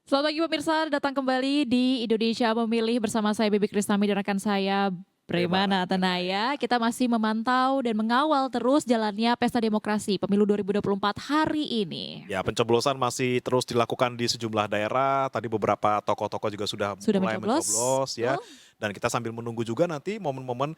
Selamat pagi pemirsa, datang kembali di Indonesia Memilih bersama saya Bibi Krisnami dan rekan saya Bagaimana Bremana Tanaya? Tanaya. Kita masih memantau dan mengawal terus jalannya pesta demokrasi pemilu 2024 hari ini. Ya, pencoblosan masih terus dilakukan di sejumlah daerah. Tadi beberapa tokoh-tokoh juga sudah Sudah mulai mencoblos? mencoblos ya. Betul? Dan kita sambil menunggu juga nanti momen-momen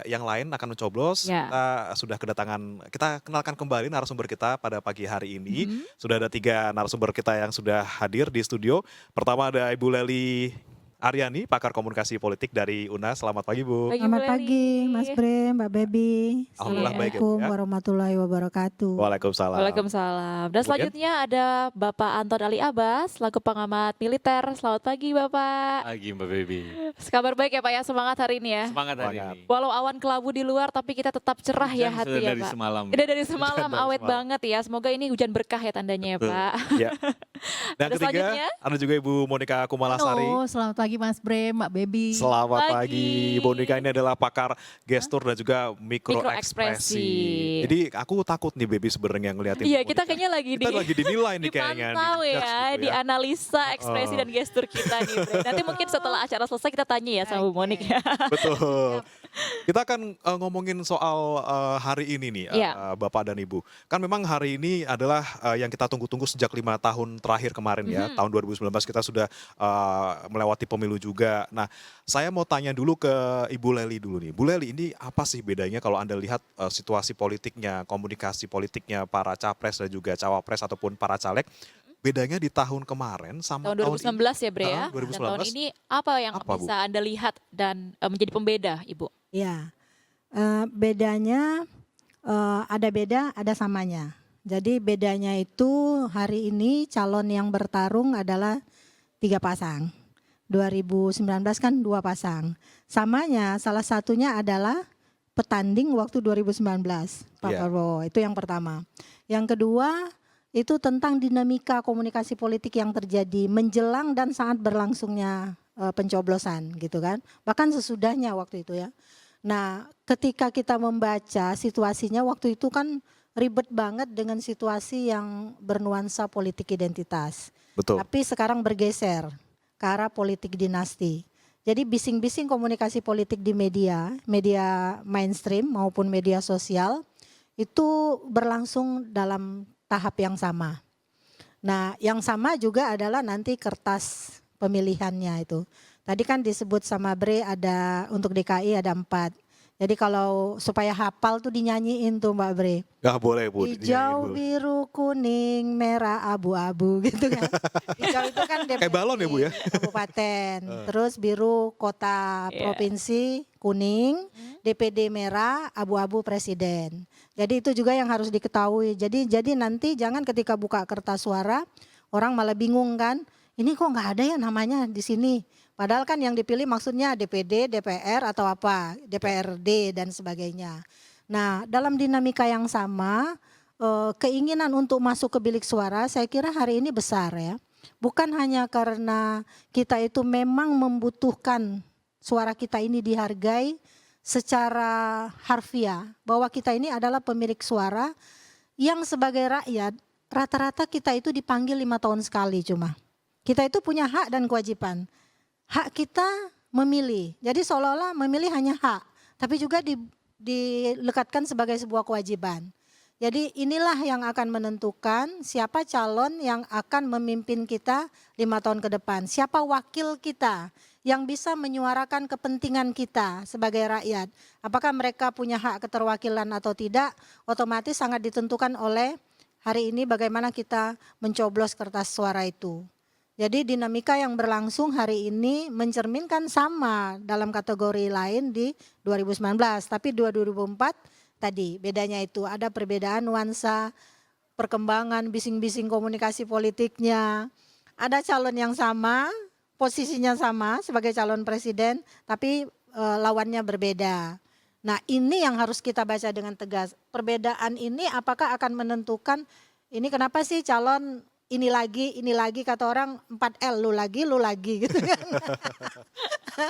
yang lain akan mencoblos. Ya. Kita sudah kedatangan, kita kenalkan kembali narasumber kita pada pagi hari ini. Mhm. Sudah ada 3 narasumber kita yang sudah hadir di studio. Pertama ada Ibu Lely Aryani, pakar komunikasi politik dari UNAS. Selamat pagi Bu. Pagi Bu Selamat pagi Mas Leli. Bre, Mbak Baby. Alhamdulillah baik ya Bu Assalamualaikum ya. warahmatullahi wabarakatuh. Waalaikumsalam. Waalaikumsalam. Dan Kemudian selanjutnya ada Bapak Anton Ali Abbas, selaku pengamat militer. Selamat pagi Bapak. Pagi Mbak Baby. Kabar baik ya Pak ya, semangat hari ini ya. Semangat hari Semangat. ini. Walau awan kelabu di luar tapi kita tetap cerah ya Hujan hati sudah ya dari Pak. semalam. Udah dari semalam dari awet semalam. banget ya. Semoga ini hujan berkah ya tandanya ya Betul. Pak. Ya. Dan Ada ketiga selanjutnya? ada juga Ibu Monika Kumalasari. Halo, selamat pagi Mas Bre, Mbak Baby. Selamat Pagi. pagi. Bu Monika ini adalah pakar gestur dan juga mikro Mikroekspresi. ekspresi. Jadi aku takut nih Baby sebenarnya ngeliatin Iya Bu kita Monika. kayaknya lagi Kita lagi dinilai nih kayaknya. dipantau di-judge ya, gitu dianalisa ekspresi dan gestur kita nih Bre. Nanti mungkin setelah acara selesai kita tanya ya sama Bu Monik ya. Betul. Kita akan ngomongin soal hari ini nih Iya. Bapak dan Ibu. Kan memang hari ini adalah yang kita tunggu-tunggu sejak 5 tahun terakhir kemarin ya. Tahun 2019 kita sudah melewati pemilu juga. Nah saya mau tanya dulu ke Ibu Lely dulu nih. Bu Lely ini apa sih bedanya kalau Anda lihat situasi politiknya, komunikasi politiknya para capres dan juga cawapres ataupun para caleg. Bedanya di tahun kemarin sama Tahun tahun 2019 ya Bre ya. Tahun Dan tahun 2019. ini apa yang Apa, Bu? bisa Anda lihat dan menjadi pembeda Ibu? Ya, bedanya ada beda, ada samanya. Jadi bedanya itu hari ini calon yang bertarung adalah 3 pasang. 2019 kan 2 pasang. Samanya salah satunya adalah petanding waktu 2019, Pak Iya. Prabowo. Itu yang pertama. Yang kedua itu tentang dinamika komunikasi politik yang terjadi menjelang dan saat berlangsungnya pencoblosan gitu kan. Bahkan sesudahnya waktu itu ya. Nah, ketika kita membaca situasinya waktu itu kan ribet banget dengan situasi yang bernuansa politik identitas. Betul. Tapi sekarang bergeser ke arah politik dinasti. Jadi bising-bising komunikasi politik di media, media mainstream maupun media sosial itu berlangsung dalam tahap yang sama. Nah, yang sama juga adalah nanti kertas pemilihannya itu. Tadi kan disebut sama Bre ada untuk DKI ada 4. Jadi kalau supaya hafal tuh dinyanyiin tuh Mbak Bre. Gak boleh Bu. Hijau, biru, kuning, merah, abu-abu gitu kan. Hijau itu kan DPD Kayak balon ya, Bu, ya? kabupaten. Terus biru kota Iya. provinsi, kuning, DPD merah, abu-abu presiden. Jadi itu juga yang harus diketahui. Jadi nanti jangan ketika buka kertas suara orang malah bingung kan. Ini kok nggak ada ya namanya di sini. Padahal kan yang dipilih maksudnya DPD, DPR atau apa, DPRD dan sebagainya. Nah, dalam dinamika yang sama, keinginan untuk masuk ke bilik suara saya kira hari ini besar ya. Bukan hanya karena kita itu memang membutuhkan suara kita ini dihargai secara harfiah. Bahwa kita ini adalah pemilik suara yang sebagai rakyat, rata-rata kita itu dipanggil 5 tahun sekali cuma. Kita itu punya hak dan kewajiban. Hak kita memilih, jadi seolah-olah memilih hanya hak, tapi juga dilekatkan sebagai sebuah kewajiban. Jadi inilah yang akan menentukan siapa calon yang akan memimpin kita 5 tahun ke depan. Siapa wakil kita yang bisa menyuarakan kepentingan kita sebagai rakyat. Apakah mereka punya hak keterwakilan atau tidak, otomatis sangat ditentukan oleh hari ini bagaimana kita mencoblos kertas suara itu. Jadi dinamika yang berlangsung hari ini mencerminkan sama dalam kategori lain di 2019. Tapi 2024 tadi bedanya itu ada perbedaan nuansa, perkembangan bising-bising komunikasi politiknya. Ada calon yang sama, posisinya sama sebagai calon presiden tapi lawannya berbeda. Nah ini yang harus kita baca dengan tegas. Perbedaan ini apakah akan menentukan ini kenapa sih calon ini lagi kata orang 4L lu lagi gitu kan.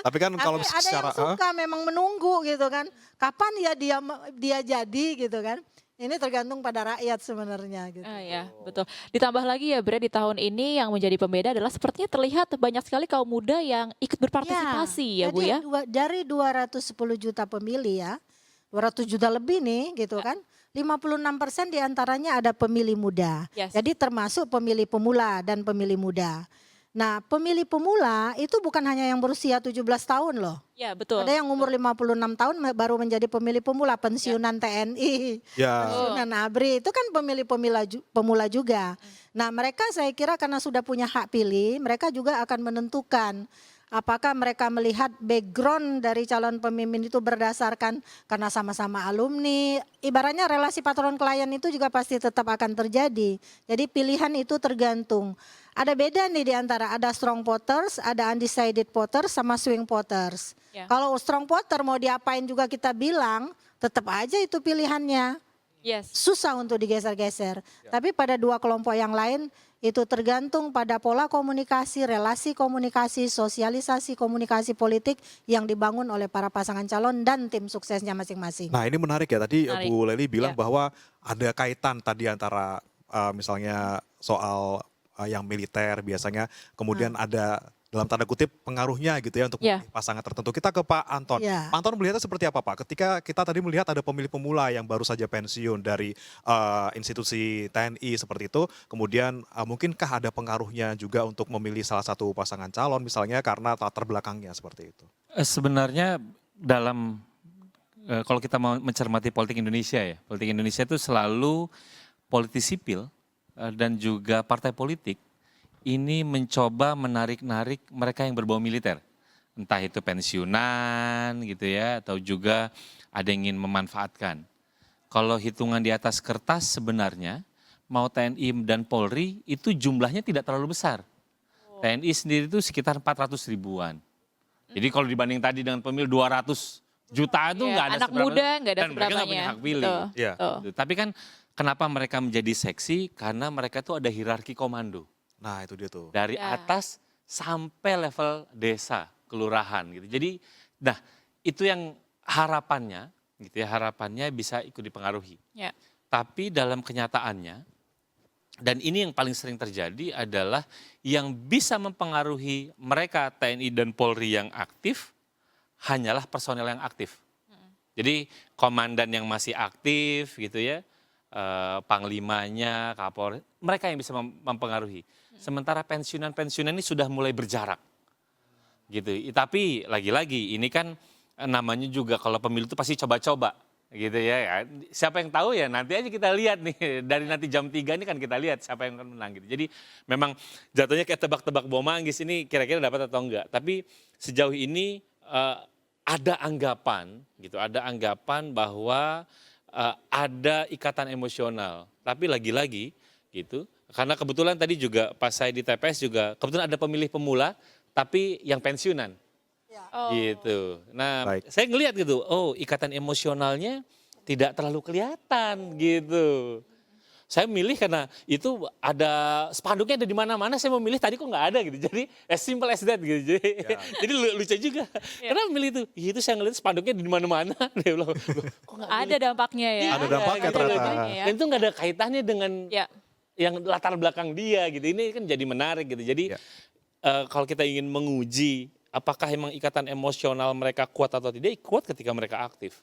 Tapi kan kalau Tapi ada secara yang suka memang menunggu gitu kan. Kapan ya dia jadi gitu kan. Ini tergantung pada rakyat sebenarnya gitu. Ya, betul. Ditambah lagi ya Bre, di tahun ini yang menjadi pembeda adalah sepertinya terlihat banyak sekali kaum muda yang ikut berpartisipasi ya Bu jadi ya. dari 210 juta pemilih ya, 200 juta lebih nih gitu kan. 56% diantaranya ada pemilih muda. Yes. Jadi termasuk pemilih pemula dan pemilih muda. Nah pemilih pemula itu bukan hanya yang berusia 17 tahun loh. Ya, betul. Ada yang umur 56 tahun baru menjadi pemilih pemula, pensiunan TNI, Ya, pensiunan ABRI, itu kan pemilih pemula juga. Nah mereka saya kira karena sudah punya hak pilih, mereka juga akan menentukan apakah mereka melihat background dari calon pemimpin itu berdasarkan karena sama-sama alumni. Ibaratnya relasi patron klien itu juga pasti tetap akan terjadi. Jadi pilihan itu tergantung. Ada beda nih di antara ada strong voters, ada undecided voters sama swing voters. Ya. Kalau strong voter mau diapain juga kita bilang, tetap aja itu pilihannya. Yes. Susah untuk digeser-geser. Tapi pada dua kelompok yang lain itu tergantung pada pola komunikasi, relasi komunikasi, sosialisasi komunikasi politik yang dibangun oleh para pasangan calon dan tim suksesnya masing-masing. nah ini menarik ya. Tadi Menarik. Bu Leli bilang Ya. bahwa ada kaitan tadi antara misalnya soal yang militer biasanya, kemudian ada dalam tanda kutip pengaruhnya gitu ya untuk Ya. memilih pasangan tertentu. Kita ke Pak Anton. Ya. Pak Anton melihatnya seperti apa Pak? Ketika kita tadi melihat ada pemilih pemula yang baru saja pensiun dari institusi TNI seperti itu, kemudian mungkinkah ada pengaruhnya juga untuk memilih salah satu pasangan calon misalnya karena latar belakangnya seperti itu? Sebenarnya dalam kalau kita mau mencermati politik Indonesia ya, politik Indonesia itu selalu politik sipil dan juga partai politik ini mencoba menarik-narik mereka yang berbau militer. Entah itu pensiunan gitu ya, atau juga ada yang ingin memanfaatkan. Kalau hitungan di atas kertas sebenarnya, mau TNI dan Polri itu jumlahnya tidak terlalu besar. TNI sendiri itu sekitar 400 ribuan. Jadi kalau dibanding tadi dengan pemilu 200 juta itu Ya, nggak ada anak seberapa, muda nggak ada dan mereka nggak punya seberapanya. hak pilih. Betul. Iya. Betul. Gitu. Tapi kan kenapa mereka menjadi seksi? Karena mereka tuh ada hierarki komando. Nah itu dia tuh. Dari Ya. atas sampai level desa, kelurahan gitu. Jadi nah itu yang harapannya gitu ya, harapannya bisa ikut dipengaruhi. Ya. Tapi dalam kenyataannya, dan ini yang paling sering terjadi adalah yang bisa mempengaruhi mereka TNI dan Polri yang aktif hanyalah personel yang aktif. Jadi komandan yang masih aktif gitu ya, panglimanya, Kapolri, mereka yang bisa mempengaruhi. Sementara pensiunan-pensiunan ini sudah mulai berjarak. Gitu. Tapi lagi-lagi ini kan namanya juga kalau pemilu itu pasti coba-coba gitu ya. Siapa yang tahu ya nanti aja kita lihat nih dari nanti jam 3 ini kan kita lihat siapa yang akan menang gitu. Jadi memang jatuhnya kayak tebak-tebak bom manggis ini kira-kira dapat atau enggak. Tapi sejauh ini ada anggapan gitu, ada anggapan bahwa ada ikatan emosional. Tapi lagi-lagi gitu, karena kebetulan tadi juga pas saya di TPS juga kebetulan ada pemilih pemula tapi yang pensiunan. Oh. Gitu. Nah, Baik. saya ngelihat gitu, oh ikatan emosionalnya tidak terlalu kelihatan gitu. Saya milih karena itu ada spanduknya ada di mana-mana, saya mau milih tadi kok nggak ada gitu. Jadi as simple as that gitu. Jadi lucu juga. Kenapa milih itu? Ya, itu saya ngelihat spanduknya di mana-mana. Dia bilang, "Loh, kok nggak Ada dampaknya ya. Ada dampaknya ternyata. dampaknya ya. Dan itu nggak ada kaitannya dengan Ya. yang latar belakang dia gitu. Ini kan jadi menarik gitu. Jadi Ya. kalau kita ingin menguji apakah emang ikatan emosional mereka kuat atau tidak, kuat ketika mereka aktif.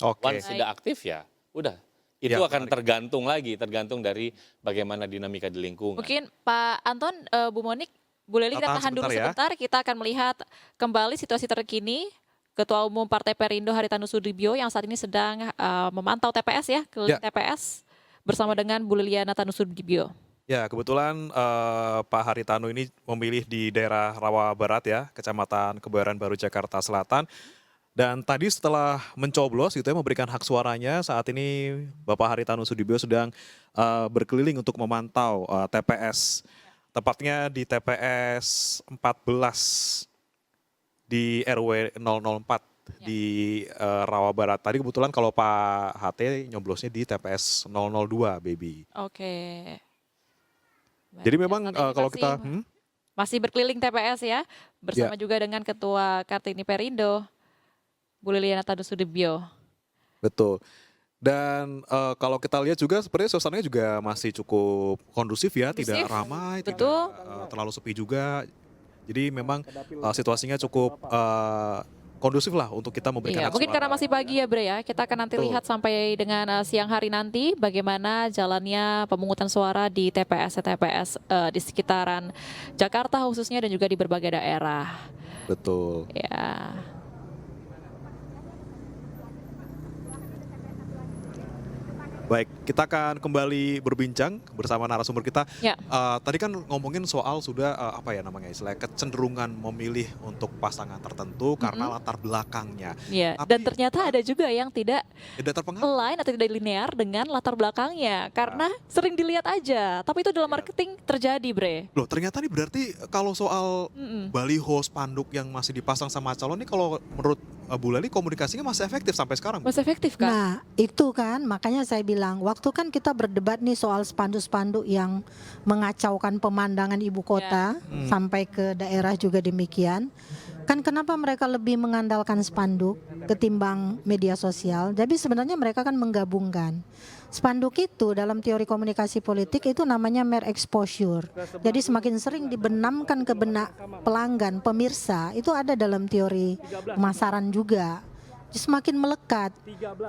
Oke. Once sudah aktif ya udah. Itu Ya, akan menarik. tergantung dari bagaimana dinamika di lingkungan. Mungkin Pak Anton, Bu Monik, Bu Leli kita Tahan tahan dulu sebentar ya. sebentar. Kita akan melihat kembali situasi terkini. Ketua Umum Partai Perindo Haritanu Sudibyo yang saat ini sedang memantau TPS ya, keliling Ya. TPS bersama dengan Bu Liliana Tanusudibyo. Ya, kebetulan Pak Haritanu ini memilih di daerah Rawa Barat ya, Kecamatan Kebayoran Baru, Jakarta Selatan. Dan tadi setelah mencoblos gitu ya, memberikan hak suaranya, saat ini Bapak Haritanu Sudibyo sedang berkeliling untuk memantau TPS. Tepatnya di TPS 14 di RW 004 di Rawa Barat. Tadi kebetulan kalau Pak HT nyoblosnya di TPS 002, baby. Oke. Jadi Baik, memang saat ini kalau masih- kita masih berkeliling TPS ya, bersama juga dengan Ketua Kartini Perindo, Bu Liliana Tanusudibyo. betul. Dan kalau kita lihat juga sebenarnya suasananya juga masih cukup kondusif ya, tidak Kondusif, ramai, tidak betul. terlalu sepi juga. Jadi memang situasinya cukup kondusif lah untuk kita memberikan Iya, hak mungkin suara. karena masih pagi ya Bre ya. Kita akan nanti Betul. lihat sampai dengan siang hari nanti bagaimana jalannya pemungutan suara di TPS-TPS di sekitaran Jakarta khususnya dan juga di berbagai daerah. Betul. Ya. Baik, kita akan kembali berbincang bersama narasumber kita. Ya. Tadi kan ngomongin soal sudah apa ya namanya istilahnya kecenderungan memilih untuk pasangan tertentu karena latar belakangnya. Ya, Tapi- dan ternyata ada juga yang tidak Tidak terpengaruh. align atau tidak linear dengan latar belakangnya karena sering dilihat aja. Tapi itu dalam marketing terjadi, Bre. Loh, ternyata nih berarti kalau soal Mm-mm. baliho spanduk yang masih dipasang sama calon nih kalau menurut Bu Leli komunikasinya masih efektif sampai sekarang. Masih efektif kan? Nah, itu kan makanya saya bilang, waktu kan kita berdebat nih soal spanduk-spanduk yang mengacaukan pemandangan ibu kota sampai ke daerah juga demikian. Kan kenapa mereka lebih mengandalkan spanduk ketimbang media sosial? Jadi sebenarnya mereka kan menggabungkan. Spanduk itu dalam teori komunikasi politik itu namanya mere exposure. Jadi semakin sering dibenamkan ke benak pelanggan, pemirsa, itu ada dalam teori pemasaran juga. Semakin melekat.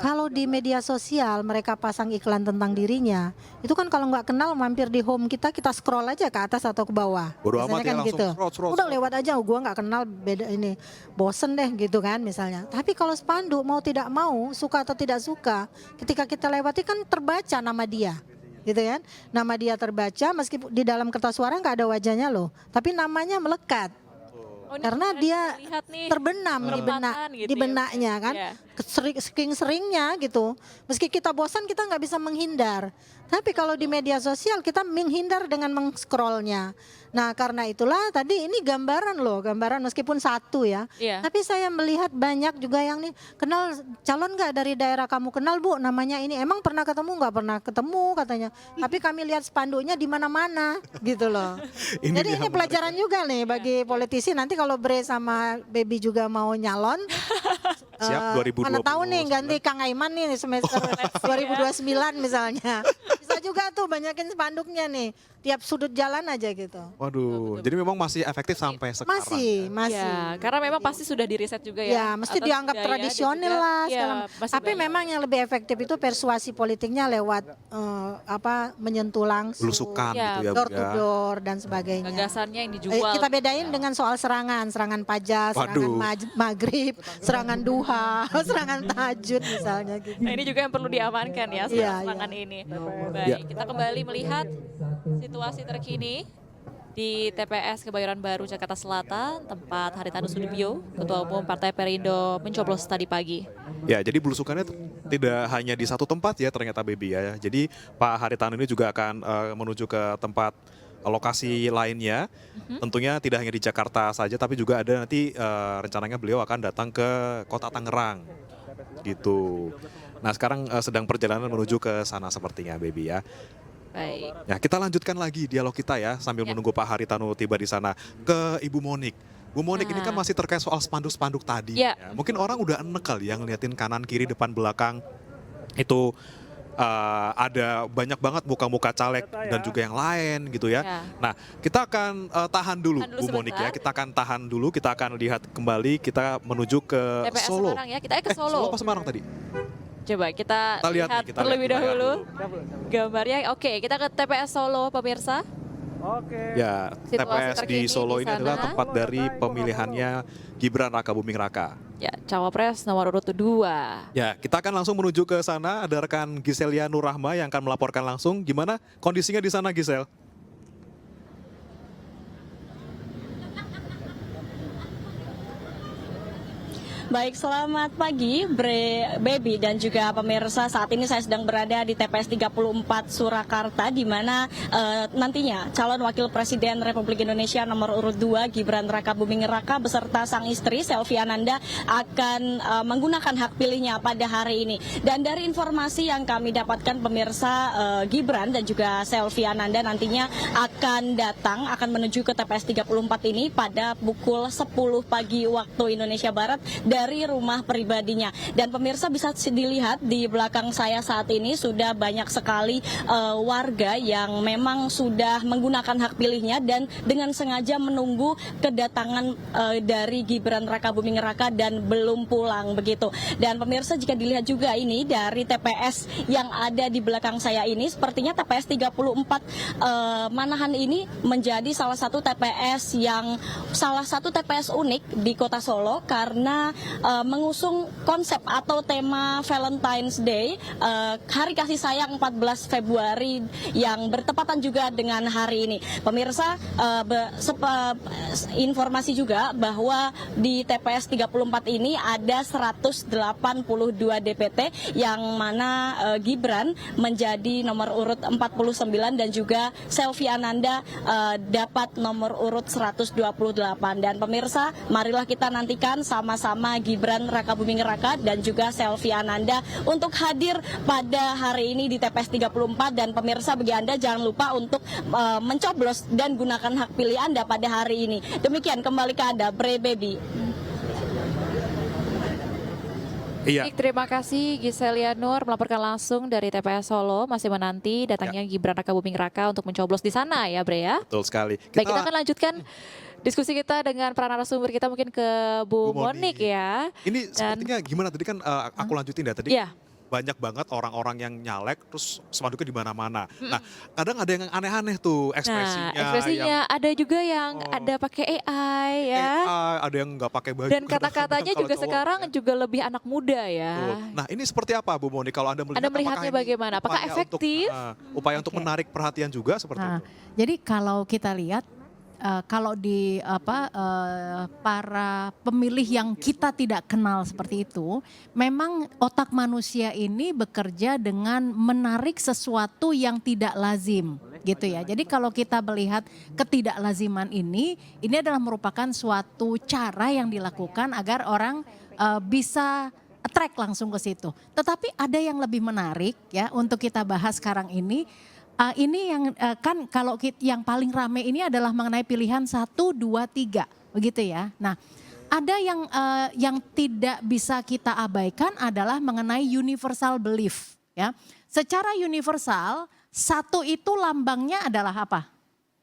Kalau di media sosial mereka pasang iklan tentang dirinya, itu kan kalau nggak kenal mampir di home kita scroll aja ke atas atau ke bawah. Bodo Biasanya amat ya, langsung scroll, Udah scroll. lewat aja, gua nggak kenal, beda ini, bosen deh gitu kan misalnya. Tapi kalau spanduk mau tidak mau, suka atau tidak suka, ketika kita lewati kan terbaca nama dia. Gitu kan, nama dia terbaca meskipun di dalam kertas suara nggak ada wajahnya loh, tapi namanya melekat. Oh, ini Karena kemarin dia saya lihat nih, terbenam di perempatan gitu di ya, benaknya Bre. kan, Iya. sering-seringnya gitu. Meski kita bosan kita nggak bisa menghindar. Tapi kalau di media sosial kita menghindar dengan meng-scrollnya. Nah karena itulah tadi ini gambaran loh, gambaran meskipun satu ya. Iya. Tapi saya melihat banyak juga yang nih, kenal calon nggak dari daerah kamu, kenal Bu namanya ini, emang pernah ketemu nggak pernah ketemu katanya. Tapi kami lihat spanduknya di mana-mana gitu loh. Ini Jadi dia ini yang pelajaran juga nih bagi politisi, nanti kalau Bre sama Baby juga mau nyalon. Siap, 2029. Mana tahu nih ganti Kang Aiman nih semester 2029 misalnya. Bisa juga tuh banyakin spanduknya nih, tiap sudut jalan aja gitu. Waduh, jadi memang masih efektif sampai sekarang. Masih. Ya, karena memang pasti sudah di riset juga ya. Ya, mesti atas dianggap budaya dan tradisional juga- lah Iya, segala. masih Tapi banyak. memang yang lebih efektif itu persuasi politiknya lewat menyentuh langsung, Belusukan Ya, gitu ya, Bu door to ya. door dan sebagainya. gagasannya yang dijual. Kita bedain dengan soal serangan fajar, serangan Waduh. maghrib, serangan duha, serangan tahajud misalnya gitu. Nah, ini juga yang perlu diamankan ya Iya, serangan iya. ini. Baik, kita kembali melihat situasi terkini di TPS Kebayoran Baru Jakarta Selatan, tempat Haritanu Sudibyo, Ketua Umum Partai Perindo mencoblos tadi pagi. Ya, jadi belusukannya tidak hanya di satu tempat ya ternyata Baby ya. Jadi Pak Haritanu ini juga akan menuju ke tempat lokasi lainnya. Tentunya tidak hanya di Jakarta saja, tapi juga ada nanti rencananya beliau akan datang ke Kota Tangerang. Gitu. Nah, sekarang sedang perjalanan menuju ke sana sepertinya Baby ya. Baik. Ya, kita lanjutkan lagi dialog kita ya sambil Ya. menunggu Pak Haritanu tiba di sana ke Ibu Monik. Bu Monik ini kan masih terkait soal spanduk-spanduk tadi. Ya. Ya. Mungkin orang udah enek kali ya ngeliatin kanan kiri depan belakang itu ada banyak banget muka-muka caleg dan juga yang lain gitu ya. Ya. Nah, kita akan tahan dulu Tahan dulu Bu Monik ya. sebentar. Kita akan tahan dulu, kita akan lihat kembali, kita menuju ke TPS Solo. Semarang ya, kita ke Solo Solo. apa Semarang tadi? Coba kita Kita lihat lihat nih, kita terlebih lihat di layar dahulu dulu. gambarnya. Oke, kita ke TPS Solo pemirsa. Ya, Situasi TPS di terkini Solo di ini adalah sana. tempat dari pemilihannya Gibran Raka Buming Raka. Ya, cawapres nomor urut 2. Ya, kita akan langsung menuju ke sana. Ada rekan Giselia Nurrahma yang akan melaporkan langsung. Gimana kondisinya di sana, Gisel? Baik, selamat pagi Baby dan juga pemirsa. Saat ini saya sedang berada di TPS 34 Surakarta, di mana nantinya calon wakil presiden Republik Indonesia nomor urut 2 Gibran Raka Buming Raka beserta sang istri Selvi Ananda akan menggunakan hak pilihnya pada hari ini. Dan dari informasi yang kami dapatkan pemirsa, Gibran dan juga Selvi Ananda nantinya akan menuju ke TPS 34 ini pada pukul 10 pagi waktu Indonesia Barat. dari rumah pribadinya. Dan pemirsa bisa dilihat di belakang saya saat ini sudah banyak sekali warga yang memang sudah menggunakan hak pilihnya dan dengan sengaja menunggu kedatangan dari Gibran Rakabuming Raka dan belum pulang begitu. Dan pemirsa jika dilihat juga ini dari TPS yang ada di belakang saya ini, sepertinya TPS 34 Manahan ini menjadi salah satu TPS unik di Kota Solo karena mengusung konsep atau tema Valentine's Day, Hari Kasih Sayang 14 Februari yang bertepatan juga dengan hari ini. Pemirsa, informasi juga bahwa di TPS 34 ini ada 182 DPT yang mana Gibran menjadi nomor urut 49 dan juga Selvi Ananda dapat nomor urut 128. Dan pemirsa, marilah kita nantikan sama-sama Gibran Rakabuming Raka dan juga Selvi Ananda untuk hadir pada hari ini di TPS 34. Dan pemirsa, bagi Anda jangan lupa untuk mencoblos dan gunakan hak pilih Anda pada hari ini. Demikian, kembali ke Anda, Bre Baby. Iya. Baik, terima kasih Giselia Nur melaporkan langsung dari TPS Solo, masih menanti datangnya Gibran Rakabuming Raka untuk mencoblos di sana ya Bre ya. Betul sekali. Baik, kita akan lanjutkan diskusi kita dengan para narasumber kita, mungkin ke Bu Monik ya. Ini sepertinya gimana tadi kan aku lanjutin ya tadi. Iya. Banyak banget orang-orang yang nyalek terus spanduknya di mana-mana. Nah, kadang ada yang aneh-aneh tuh ekspresinya. Nah, ekspresinya ada juga yang ada pakai AI ya. ada yang nggak pakai baju. Dan kadang-kadang kata-katanya kalau juga cowok, sekarang ya. juga lebih anak muda ya. Betul. Nah, ini seperti apa Bu Moni kalau Anda melihat? Anda melihatnya apakah ini bagaimana? Apakah upaya efektif? Upaya untuk menarik perhatian juga seperti Nah, itu. jadi kalau kita lihat kalau di para pemilih yang kita tidak kenal seperti itu, memang otak manusia ini bekerja dengan menarik sesuatu yang tidak lazim, gitu ya. Jadi kalau kita melihat ketidaklaziman ini adalah merupakan suatu cara yang dilakukan agar orang bisa attract langsung ke situ. Tetapi ada yang lebih menarik ya untuk kita bahas sekarang ini. Ini yang kan kalau yang paling ramai ini adalah mengenai pilihan 1, 2, 3 begitu ya. Nah, ada yang tidak bisa kita abaikan adalah mengenai universal belief ya. Secara universal, 1 itu lambangnya adalah apa?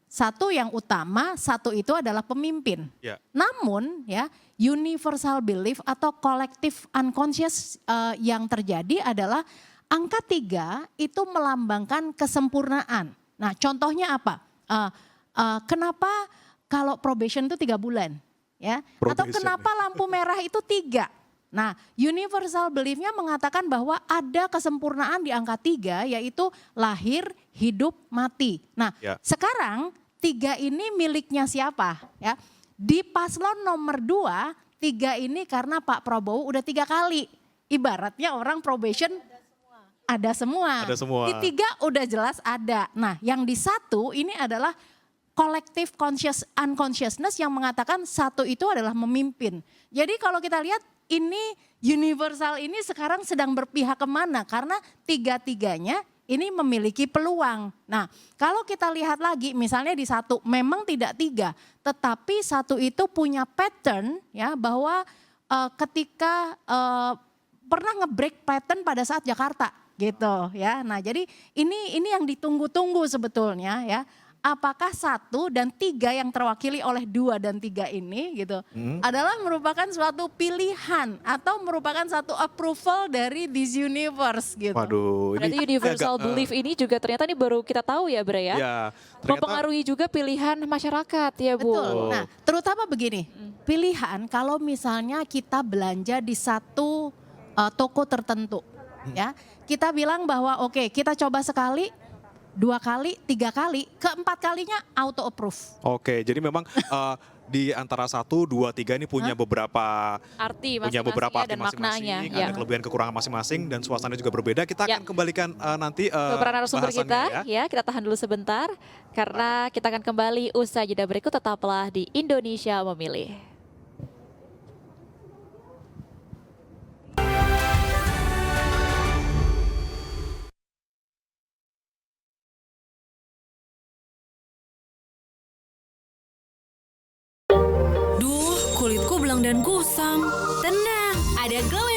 1 yang utama, 1 itu adalah pemimpin. Ya. Namun ya, universal belief atau collective unconscious yang terjadi adalah angka 3 itu melambangkan kesempurnaan. Nah, contohnya apa? Kenapa kalau probation itu 3 bulan? Ya? Atau kenapa lampu merah itu 3? Nah, universal belief-nya mengatakan bahwa ada kesempurnaan di angka 3, yaitu lahir, hidup, mati. Nah, sekarang 3 ini miliknya siapa? Ya? Di paslon nomor 2, 3 ini karena Pak Prabowo udah 3 kali. Ibaratnya orang probation ada semua. Ada semua. Di 3 udah jelas ada. Nah, yang di 1 ini adalah collective unconsciousness yang mengatakan 1 itu adalah memimpin. Jadi kalau kita lihat ini universal ini sekarang sedang berpihak kemana? Karena 3-3-nya ini memiliki peluang. Nah, kalau kita lihat lagi misalnya di 1 memang tidak 3, tetapi 1 itu punya pattern ya bahwa ketika pernah nge-break pattern pada saat Jakarta. Gitu ya. Nah, jadi ini yang ditunggu-tunggu sebetulnya ya. Apakah 1 dan 3 yang terwakili oleh 2 dan 3 ini gitu adalah merupakan suatu pilihan atau merupakan satu approval dari this universe gitu. Waduh, Berarti universal belief ini juga ternyata ini baru kita tahu ya Bre ya. Ya, Mempengaruhi juga pilihan masyarakat ya Bu. Betul. Nah, terutama begini. Pilihan kalau misalnya kita belanja di satu toko tertentu ya. Kita bilang bahwa oke, kita coba sekali, 2 kali, 3 kali, ke-4 kalinya auto approve. Oke, jadi memang di antara 1, 2, 3 ini punya beberapa Arti punya beberapa arti dan maknanya. masing-masing, ada kelebihan kekurangan masing-masing dan suasana juga berbeda. Kita akan kembalikan nanti ke para narasumber bahasannya kita ya. Kita tahan dulu sebentar karena kita akan kembali usai jeda berikut. Tetaplah di Indonesia Memilih. Kulitku belang dan kusam. Tenang, ada Glow